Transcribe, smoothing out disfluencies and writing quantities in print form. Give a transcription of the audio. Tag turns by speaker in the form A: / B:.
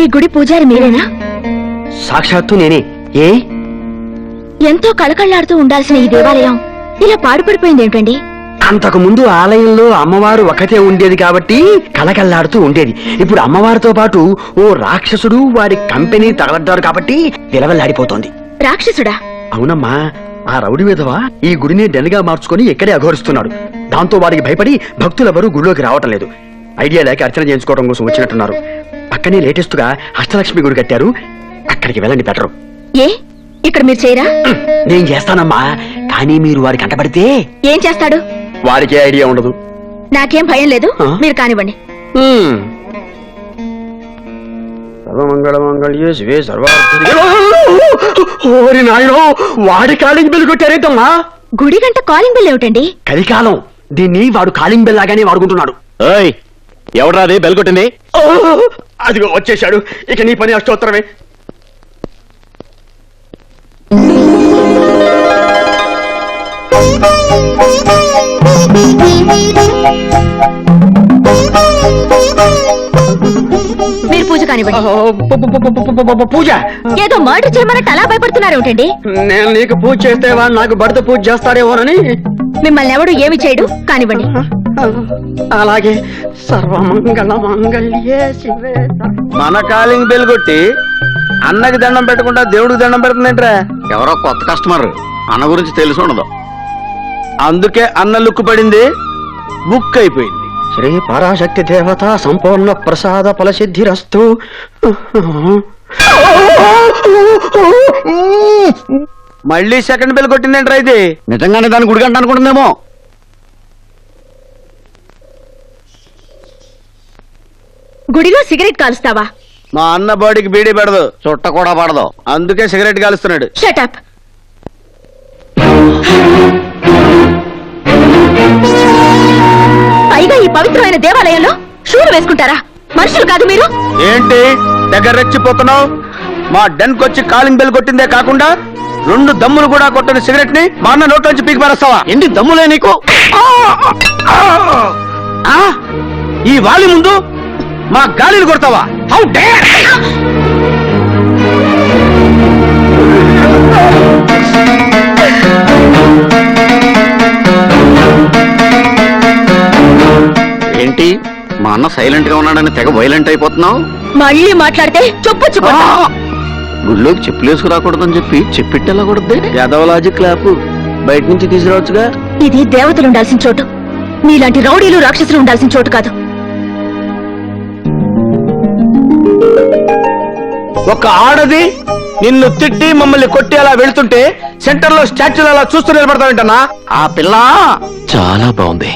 A: ఈ గుడి పూజారి మీరేనా?
B: సాక్షాత్తు నేనే. ఏ
A: ఎంతో కళకళ్లాడుతూ ఉండాల్సిన ఈ దేవాలయం ఇలా పాడుపడిపోయింది ఏమిటండి?
B: అంతకు ముందు ఆలయంలో అమ్మవారు ఒకతే ఉండేది కాబట్టి కలకల్లాడుతూ ఉండేది. ఇప్పుడు అమ్మవారితో పాటు ఓ రాక్షసుడు వాడి కంపెనీ తగలడ్డారు కాబట్టి విలవల్లాడిపోతోంది.
A: రాక్షసుడా?
B: అవునమ్మా, ఆ రౌడీ విధవ ఈ గుడిని డెన్గా మార్చుకుని ఇక్కడే అఘోరిస్తున్నాడు. దాంతో వాడికి భయపడి భక్తులెవరూ గుడిలోకి రావటం లేదు. ఐడియా లేక అర్చన చేయించుకోవడం కోసం వచ్చినట్టున్నారు. పక్కనే లేటెస్ట్ గా అష్టలక్ష్మి గుడి కట్టారు, అక్కడికి వెళ్ళండి బెటరు.
A: ఏ ఇక్కడ మీరు చేయరా?
B: నేను చేస్తానమ్మా, కానీ మీరు వాడికి అంటపడితే
A: ఏం చేస్తాడు?
B: వాడికే ఐడియా ఉండదు.
A: నాకేం భయం లేదు, మీరు కానివ్వండి.
B: సర్వమంగళమంగళ్యే శివే సర్వార్థ. ఓరి నాయనో, వాడి కాలింగ్ బెల్ కొట్టారేంటమ్మా?
A: గుడి గంట కాలింగ్ బెల్ ఏమిటండి?
B: కలికాలం, దీన్ని వాడు కాలింగ్ బెల్ లాగానే వాడుకుంటున్నాడు.
C: ఎవడ్రా అది బెల్ కొట్టింది?
B: అదిగో వచ్చేశాడు. ఇక నీ పని అష్టోత్తరమే.
A: మీరు పూజ కానివ్వండి.
B: పూజ?
A: ఏదో మర్డర్ చేయమన్నట్టు అలా భయపడుతున్నారు ఏమిటండి?
B: నేను నీకు పూజ చేస్తే వాడు నాకు భర్త పూజ చేస్తాడేమోనని.
A: మిమ్మల్ని ఎవడు ఏమి చేయడు, కానివ్వండి.
B: అలాగే. సర్వమంగళ మంగళ్యే శివే.
C: మన కాలింగ్ బెల్ కొట్టి అన్నకి దండం పెట్టకుండా దేవుడికి దండం పెడుతుందేంట్రా? ఎవరో కొత్త కస్టమర్, అన్న గురించి తెలిసి ఉండదు, అందుకే అన్న లుక్కు పడింది, బుక్ అయిపోయింది.
B: శ్రీ పరాశక్తి దేవత సంపూర్ణ ప్రసాద ఫలసిద్ధిరస్తు.
C: మళ్ళీ సెకండ్ బెల్ కొట్టిందేంట్రా ఇది? నిజంగానే దాని గుడిగంట అనుకుంటుందేమో.
A: గుడిలో సిగరెట్ కాలుస్తావా?
C: మా అన్న బాడీకి బీడీ పెడదు, చుట్ట కూడా పడదు, అందుకే సిగరెట్ కాలుస్తున్నాడు.
A: షటప్. పైగా ఈ పవిత్రమైన దేవాలయంలో షూలు వేసుకుంటారా? మనుషులు కాదు మీరు.
C: ఏంటి దగ్గర రెచ్చిపోతున్నావు? మా డెన్ కొచ్చి కాలింగ్ బెల్ కొట్టిందే కాకుండా 2 దమ్ములు కూడా కొట్టని సిగరెట్ ని మా అన్న నోట్లోంచి పీకి పారేస్తావా? ఏంటి దమ్ములే నీకు? ఈ వాలి ముందు మా గాలిని కొడతావా? How dare! ఏంటి మా అన్న సైలెంట్ గా ఉన్నాడని తెగ వైలెంట్ అయిపోతున్నావు?
A: మళ్ళీ మాట్లాడితే చెప్పొచ్చు.
C: గుళ్ళోకి చెప్పులేసుకు రాకూడదని చెప్పి చెప్పిట్టెళ్ళకూడదు. యాదవలాజీ క్లాప్ బయట నుంచి తీసుకురావచ్చుగా.
A: ఇది దేవతలు ఉండాల్సిన చోటు, మీలాంటి రౌడీలు రాక్షసులు ఉండాల్సిన చోటు కాదు.
C: ఒక ఆడది నిన్ను తిట్టి మమ్మల్ని కొట్టి అలా వెళ్తుంటే సెంటర్ లో స్టాచ్యూలు అలా చూస్తూ నిలబడతావేంటన్నా? ఆ పిల్ల చాలా బాగుంది.